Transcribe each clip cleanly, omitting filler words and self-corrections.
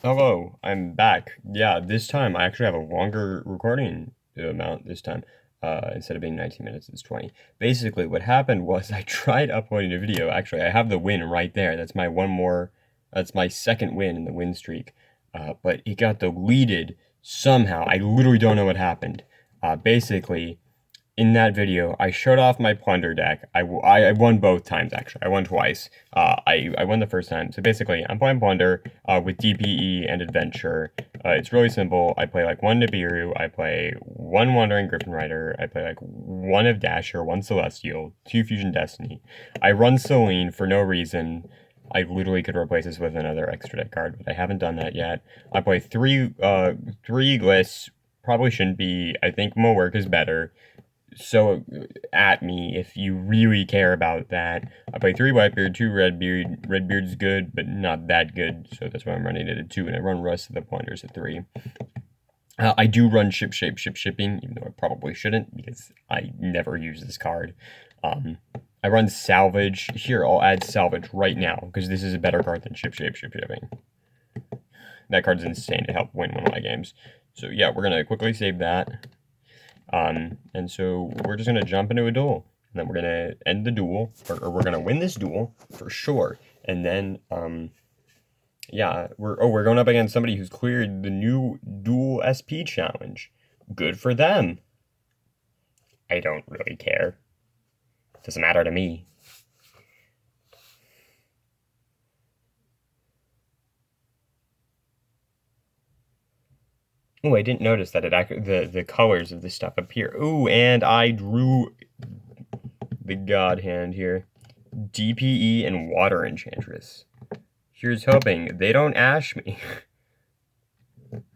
Hello, I'm back. Yeah, this time I actually have a longer recording amount this time. Instead of being 19 minutes, it's 20. Basically, what happened was I tried uploading a video. Actually, I have the win right there. That's my second win in the win streak. But it got deleted somehow. I literally don't know what happened. Basically, in that video, I showed off my Plunder deck. I won both times, actually. I won twice. I won the first time. So basically, I'm playing Plunder with DPE and Adventure. It's really simple. I play like one Nibiru. I play one Wandering Griffin Rider. I play like one of Dasher, one Celestial, two Fusion Destiny. I run Celine for no reason. I literally could replace this with another extra deck card, but I haven't done that yet. I play three lists. Probably shouldn't be. I think more work is better. So at me if you really care about that. I play 3 Whitebeard, 2 Redbeard. Redbeard's good, but not that good, so that's why I'm running it at 2, and I run rest of the Plunders at 3. I do run ship shipping, even though I probably shouldn't, because I never use this card. I run salvage. Here, I'll add salvage right now, because this is a better card than ship shipping. That card's insane to help win one of my games. So yeah, we're going to quickly save that. And so we're just gonna jump into a duel, and then we're gonna end the duel, or we're gonna win this duel for sure. And then, yeah, we're going up against somebody who's cleared the new dual SP challenge. Good for them. I don't really care. Doesn't matter to me. Oh, I didn't notice that the colors of this stuff appear. Ooh, and I drew the God Hand here. DPE and Water Enchantress. Here's hoping they don't ash me.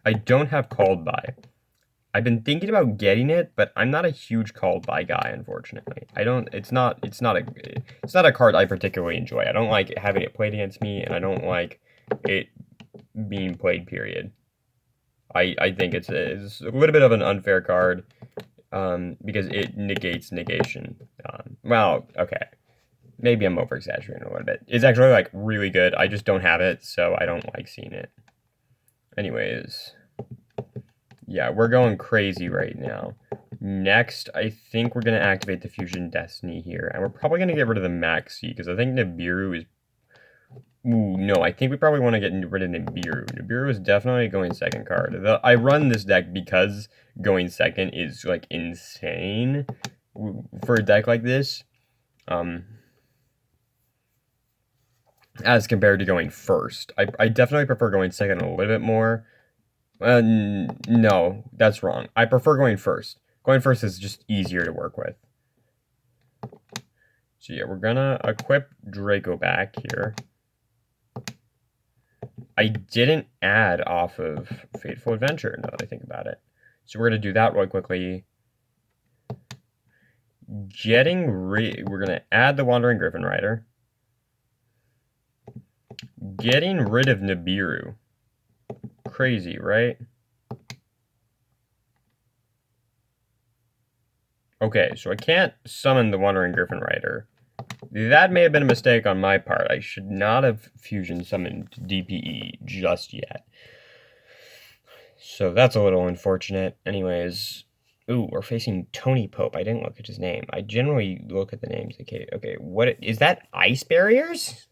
I don't have Called By. I've been thinking about getting it, but I'm not a huge Called By guy, unfortunately. It's not a card I particularly enjoy. I don't like having it played against me, and I don't like it being played, period. I think it's a little bit of an unfair card, because it negates negation. Well, okay. Maybe I'm over-exaggerating a little bit. It's actually, like, really good. I just don't have it, so I don't like seeing it. Anyways, yeah, we're going crazy right now. Next, I think we're going to activate the Fusion Destiny here, and we're probably going to get rid of the Maxi, because I think Nibiru is... Ooh, no, I think we probably want to get rid of Nibiru. Nibiru is definitely going second card. I run this deck because going second is, like, insane for a deck like this. As compared to going first. I definitely prefer going second a little bit more. No, that's wrong. I prefer going first. Going first is just easier to work with. So yeah, we're gonna equip Draco back here. I didn't add off of Fateful Adventure, now that I think about it. So we're gonna do that really quickly. We're gonna add the Wandering Griffin Rider. Getting rid of Nibiru. Crazy, right? Okay, so I can't summon the Wandering Griffin Rider. That may have been a mistake on my part. I should not have fusion summoned DPE just yet. So that's a little unfortunate. Anyways, ooh, we're facing Tony Pope. I didn't look at his name. I generally look at the names. Okay, what is that? Ice barriers?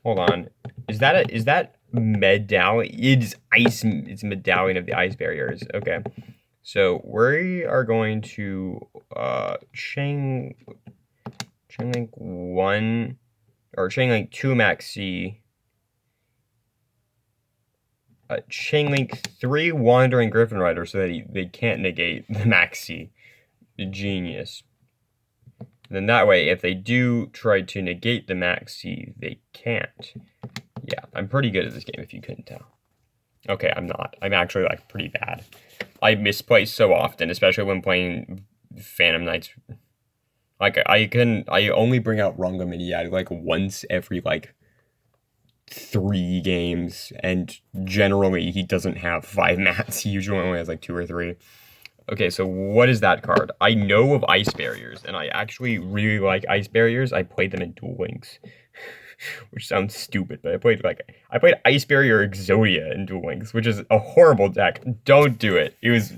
Hold on. Is that medallion? It's ice. It's medallion of the ice barriers. Okay. So we are going to Chain Link 1 or Chain Link 2 Maxi. Chain Link 3 Wandering Griffin Rider so that they can't negate the Maxi. Genius. And then that way, if they do try to negate the Maxi, they can't. Yeah, I'm pretty good at this game if you couldn't tell. Okay, I'm not. I'm actually, like, pretty bad. I misplay so often, especially when playing Phantom Knights. Like, I only bring out Rungaminiad, like, once every, like, 3 games, and generally he doesn't have 5 mats. He usually only has, like, 2 or 3. Okay, so what is that card? I know of Ice Barriers, and I actually really like Ice Barriers. I played them in Duel Links. which sounds stupid, but I played Ice Barrier Exodia in Duel Links, which is a horrible deck. Don't do it. It was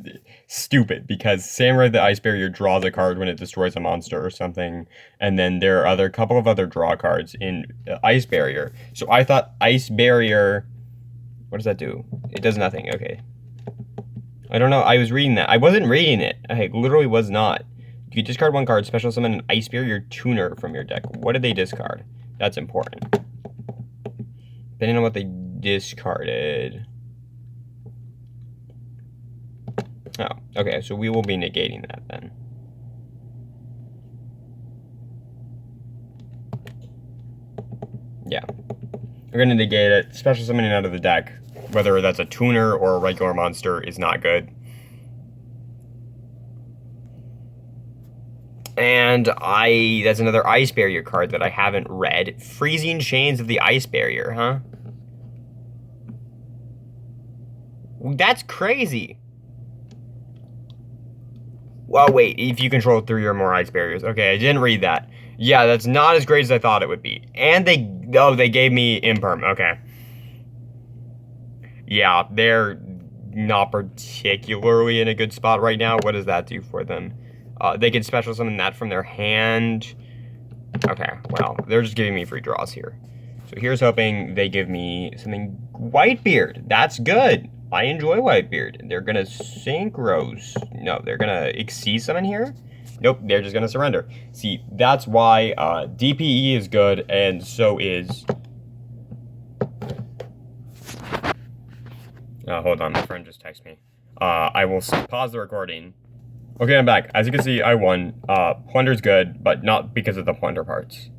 stupid because Samurai the Ice Barrier draws a card when it destroys a monster or something, and then there are couple of other draw cards in Ice Barrier. So I thought Ice Barrier. What does that do? It does nothing. Okay. I don't know. I was reading that. I wasn't reading it. I literally was not. You discard one card, special summon an Ice Barrier Tuner from your deck. What did they discard? That's important. Depending on what they discarded. Oh, okay. So we will be negating that then. Yeah. We're going to negate it. Special summoning out of the deck, whether that's a tuner or a regular monster, is not good. And that's another Ice Barrier card that I haven't read. Freezing Chains of the Ice Barrier, huh? That's crazy. Well, wait, if you control 3 or more Ice Barriers. Okay, I didn't read that. Yeah, that's not as great as I thought it would be. And they gave me Imperm. Okay. Yeah, they're not particularly in a good spot right now. What does that do for them? They can special summon that from their hand. Okay, well, they're just giving me free draws here. So here's hoping they give me something. Whitebeard, that's good. I enjoy Whitebeard. They're gonna Synchros. No, they're gonna Exceed summon here. Nope, they're just gonna surrender. See, that's why DPE is good, and so is. Hold on, my friend just texted me. I will pause the recording. Okay, I'm back. As you can see, I won. Plunder's good, but not because of the Plunder parts.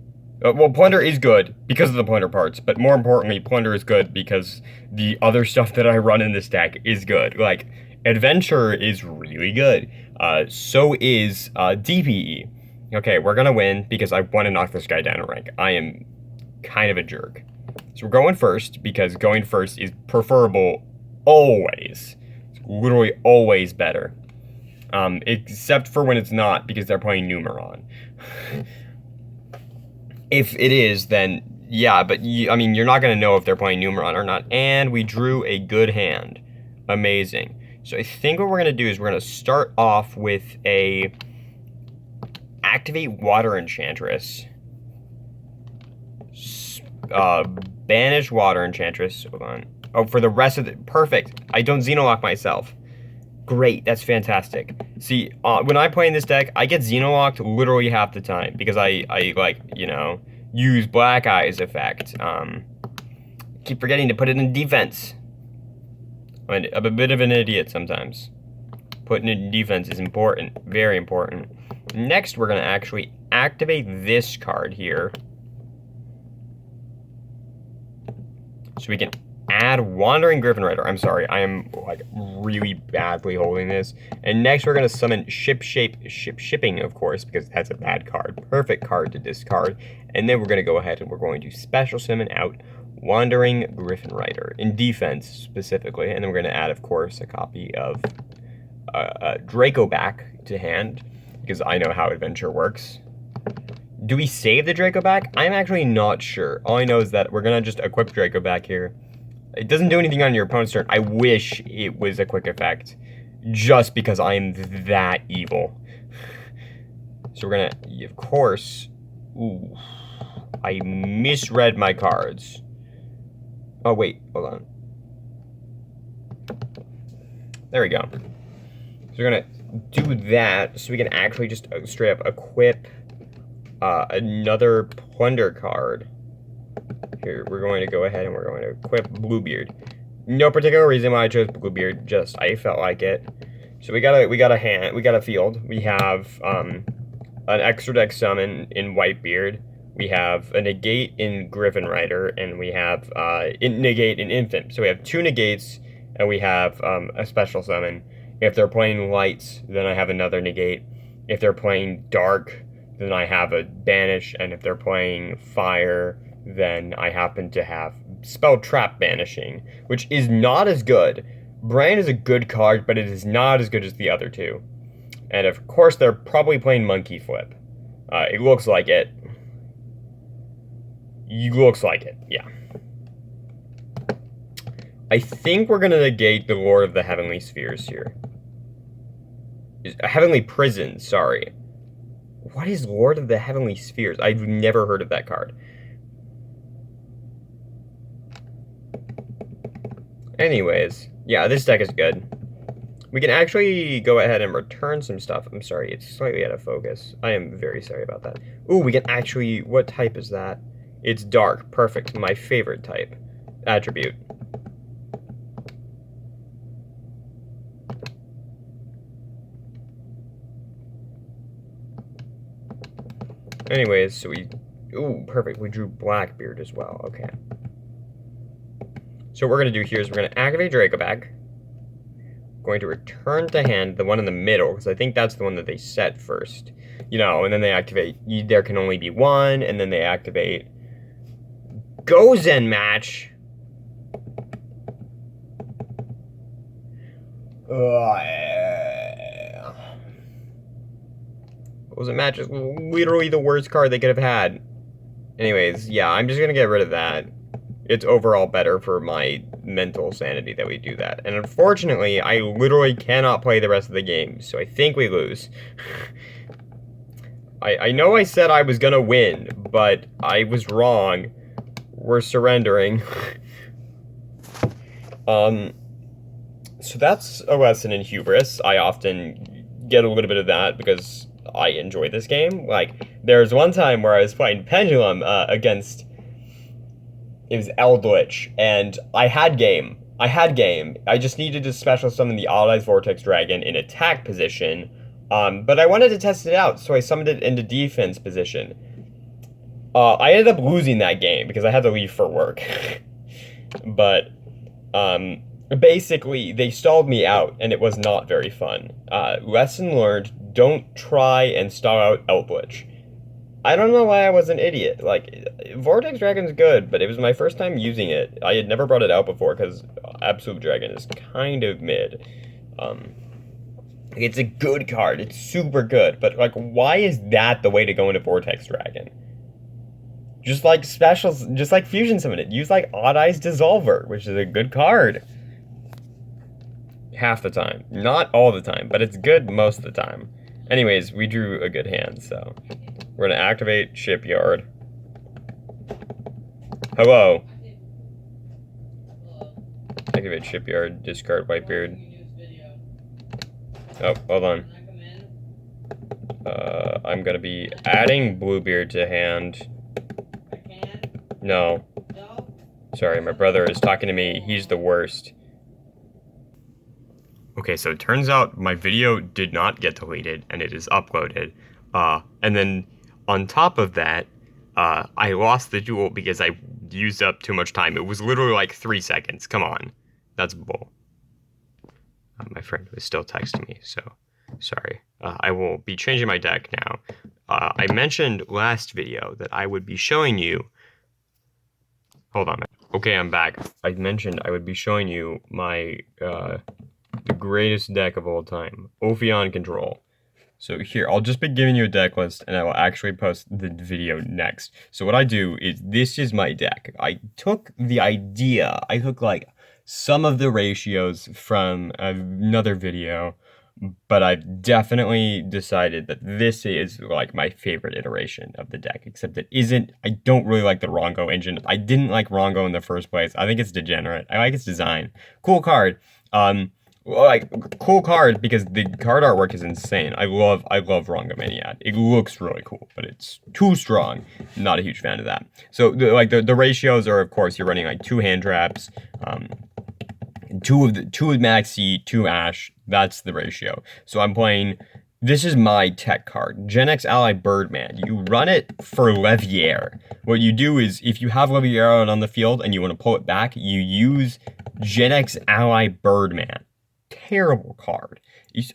Well, Plunder is good because of the Plunder parts, but more importantly, Plunder is good because the other stuff that I run in this deck is good. Like, Adventure is really good. So is DPE. Okay, we're gonna win because I want to knock this guy down a rank. I am kind of a jerk. So we're going first because going first is preferable always. It's literally always better. Except for when it's not, because they're playing Numeron. If it is, then yeah, but I mean, you're not going to know if they're playing Numeron or not. And we drew a good hand. Amazing. So I think what we're going to do is we're going to start off with a activate Water Enchantress. Banish Water Enchantress. Hold on. Oh, for the rest of the... Perfect. I don't Xenolock myself. Great, that's fantastic. See, when I play in this deck, I get Xenolocked literally half the time because I like, you know, use Black Eyes effect. Keep forgetting to put it in defense. I'm a bit of an idiot sometimes. Putting it in defense is important, very important. Next, we're going to actually activate this card here. So we can add Wandering Griffin Rider. I'm sorry, I am like really badly holding this. And next we're gonna summon Shipping, of course, because that's a bad card. Perfect card to discard. And then we're gonna go ahead and we're going to special summon out Wandering Griffin Rider in defense specifically. And then we're gonna add, of course, a copy of Draco back to hand because I know how Adventure works. Do we save the Draco back? I'm actually not sure. All I know is that we're gonna just equip Draco back here. It doesn't do anything on your opponent's turn. I wish it was a quick effect, just because I'm that evil. So we're gonna, of course, ooh, I misread my cards. Oh wait, hold on. There we go. So we're gonna do that, so we can actually just straight up equip another Plunder card. Here, we're going to go ahead and we're going to equip Bluebeard. No particular reason why I chose Bluebeard, just I felt like it. So we got a field. We have an extra deck summon in Whitebeard. We have a negate in Griffin Rider, and we have negate in Infant. So we have 2 negates, and we have a special summon. If they're playing lights, then I have another negate. If they're playing dark, then I have a banish, and if they're playing fire, then I happen to have Spell Trap Banishing, which is not as good. Brand is a good card, but it is not as good as the other 2. And of course, they're probably playing Monkey Flip. It looks like it. Looks like it, yeah. I think we're gonna negate the Lord of the Heavenly Spheres here. Heavenly Prison, sorry. What is Lord of the Heavenly Spheres? I've never heard of that card. Anyways, yeah, this deck is good. We can actually go ahead and return some stuff. I'm sorry, it's slightly out of focus. I am very sorry about that. Ooh, we can actually... What type is that? It's dark. Perfect. My favorite type. Attribute. Anyways, so we... Ooh, perfect. We drew Blackbeard as well. Okay. So what we're going to do here is we're going to activate Dracobag. Going to return to hand the one in the middle, because I think that's the one that they set first. You know, and then they activate... There can only be one, and then they activate... Gozen Match! Gozen Match is literally the worst card they could have had. Anyways, yeah, I'm just going to get rid of that. It's overall better for my mental sanity that we do that. And unfortunately, I literally cannot play the rest of the game, so I think we lose. I know I said I was gonna win, but I was wrong. We're surrendering. So that's a lesson in hubris. I often get a little bit of that because I enjoy this game. Like, there's one time where I was playing Pendulum against... It was Eldritch, and I had game. I just needed to special summon the Allies Vortex Dragon in attack position, but I wanted to test it out, so I summoned it into defense position. I ended up losing that game because I had to leave for work. But, basically, they stalled me out, and it was not very fun. Lesson learned, don't try and stall out Eldritch. I don't know why I was an idiot. Like, Vortex Dragon's good, but it was my first time using it. I had never brought it out before because Absolute Dragon is kind of mid. It's a good card. It's super good, but like, why is that the way to go into Vortex Dragon? Just like specials, just like Fusion Summon it. Use like Odd Eyes Dissolver, which is a good card. Half the time. Not all the time, but it's good most of the time. Anyways, we drew a good hand, so... We're going to activate Shipyard. Hello. Activate Shipyard, discard Whitebeard. Oh, hold on. I'm going to be adding Bluebeard to hand. No. Sorry, my brother is talking to me. He's the worst. Okay, so it turns out my video did not get deleted, and it is uploaded. And then... On top of that, I lost the duel because I used up too much time. It was literally like 3 seconds. Come on. That's bull. My friend was still texting me, so sorry. I will be changing my deck now. I mentioned last video that I would be showing you... Hold on. Okay, I'm back. I mentioned I would be showing you my the greatest deck of all time, Ophion Control. So here, I'll just be giving you a deck list, and I will actually post the video next. So what I do is, this is my deck. I took the idea, I took like some of the ratios from another video, but I've definitely decided that this is like my favorite iteration of the deck, except it isn't. I don't really like the Rongo engine. I didn't like Rongo in the first place. I think it's degenerate. I like its design. Cool card. Like, cool card because the card artwork is insane. I love Rongo Maniad. It looks really cool, but it's too strong. Not a huge fan of that. So the ratios are, of course, you're running like 2 hand traps, 2 of Maxi, 2 Ash. That's the ratio. So I'm playing. This is my tech card, Gen X Ally Birdman. You run it for Leviair. What you do is, if you have Leviair on the field and you want to pull it back, you use Gen X Ally Birdman. Terrible card.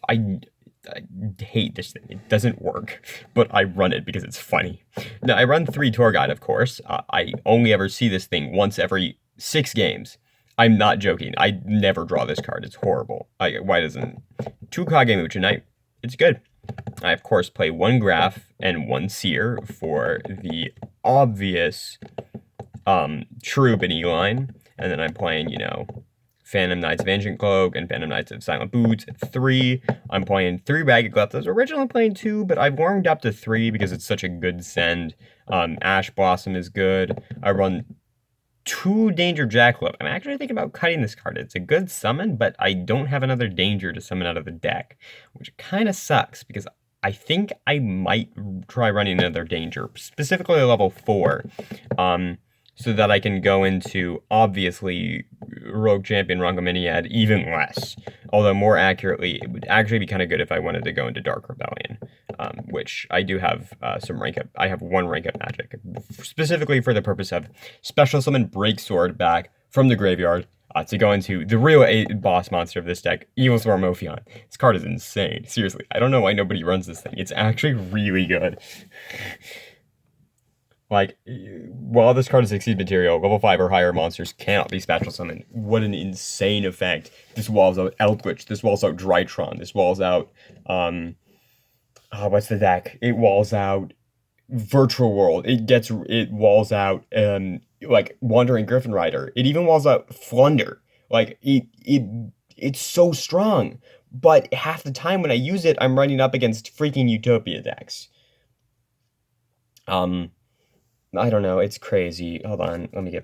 I hate this thing. It doesn't work, but I run it because it's funny. Now, I run 3 Tour Guide, of course. I only ever see this thing once every 6 games. I'm not joking. I never draw this card. It's horrible. Why doesn't... 2 Kagemu tonight. It's good. I, of course, play 1 Graph and 1 Seer for the obvious Troop and E-Line, and then I'm playing, you know, Phantom Knights of Ancient Cloak and Phantom Knights of Silent Boots at 3. I'm playing 3 Ragged Cleft. I was originally playing 2, but I've warmed up to 3 because it's such a good send. Ash Blossom is good. I run 2 Danger Jackalope. I'm actually thinking about cutting this card. It's a good summon, but I don't have another Danger to summon out of the deck, which kind of sucks because I think I might try running another Danger, specifically level 4. So that I can go into, obviously, Rogue Champion Rongominiad even less. Although, more accurately, it would actually be kind of good if I wanted to go into Dark Rebellion, which I do have some rank up. I have 1 rank up magic, specifically for the purpose of Special Summon Breaksword back from the graveyard to go into the real boss monster of this deck, Evil Swarm Ophion. This card is insane. Seriously, I don't know why nobody runs this thing. It's actually really good. Like, while this card is Exceed Material, level 5 or higher monsters cannot be special summoned. What an insane effect. This walls out Eldritch, this walls out Drytron, this walls out, what's the deck? It walls out Virtual World. It walls out, like, Wandering Griffin Rider. It even walls out Plunder. Like, it's so strong. But half the time when I use it, I'm running up against freaking Utopia decks. I don't know, it's crazy. Hold on, let me get back.